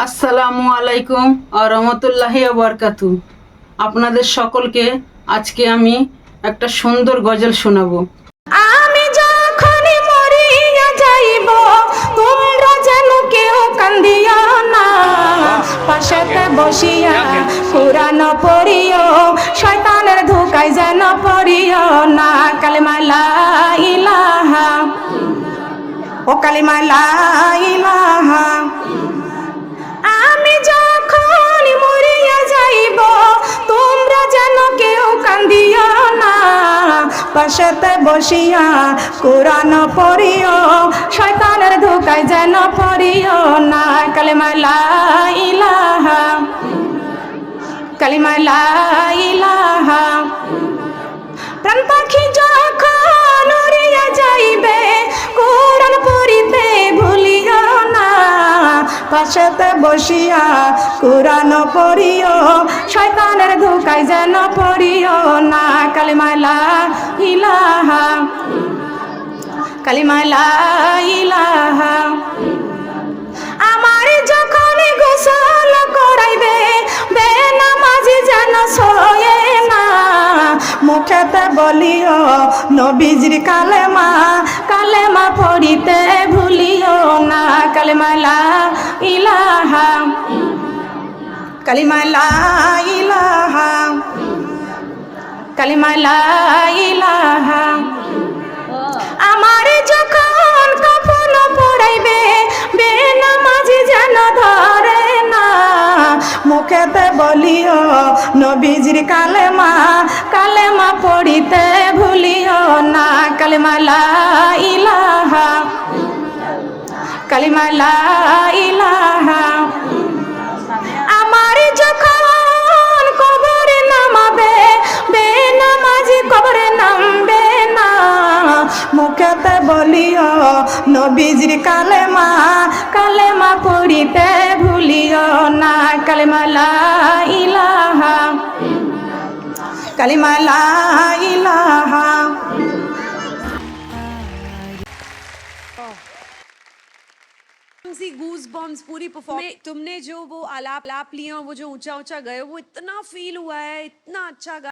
আসসালামু আলাইকুম আ রহমতুল্লাহি ওয়া বারাকাতু। আপনাদের সকলকে আজকে আমি একটা সুন্দর গজল শোনাবো। আমি যখন মরিয়া যাইব তোমরা যেন কেউ কান্দিয়া না, পাশেতে বসিয়া কোরআন পড়িও, শয়তানের ধোকায় যেন পড়িও না। কালিমা লা ইলাহা, ও কালিমা লা ইলাহা। আমি যখন মরিয়া যাইব তোমরা যেন কেউ কান্দিও না, পাশেতে বসিয়া কোরআন পড়িও, শয়তানের ধোকায় যেন পড়িও না। কালিমা লা ইলাহা, কালিমা লা ইলাহা। প্রাণ পাখি যখন উড়িয়া যাইবে কোরআন পড়িতে ভুলিও না, পাশেতে বসিয়া কোরআন পড়িও, শয়তানের ধোকায় যেন পড়িও না। কালিমা লা ইলাহা, কালিমা লা ইলাহা। আমার যখন গোসল করাইবে বেনামাজি যেন শোয়ে না, মুখেতে বলিও নবীজির কালেমা, কালেমা পড়িতে ভুলিও না। কালিমা লা ইলাহা, কালিমা লা ইলাহা, কালিমা লা ইলাহা। আমার যখন কাফন পড়াইবে বেনামাজি যেন ধরে না, মুখেতে বলিও নবীজির কালেমা, কালেমা পড়িতে ভুলিও না। কালিমা লা ইলাহা, কালিমা লা ইলাহা। আমার যখন কবরে নামাবে বেনামাজি কবরে নামবে না, মুখেতে বলিও নবীজির কালেমা, কালেমা পড়িতে ভুলিও না। কালিমা লা ইলাহা, কালিমা লা ইলাহা। सी गूज बॉम्ब्स पूरी परफॉर्मेंस तुमने जो वो आलाप लाप लिया, वो जो ऊंचा ऊंचा गए, वो इतना फील हुआ है, इतना अच्छा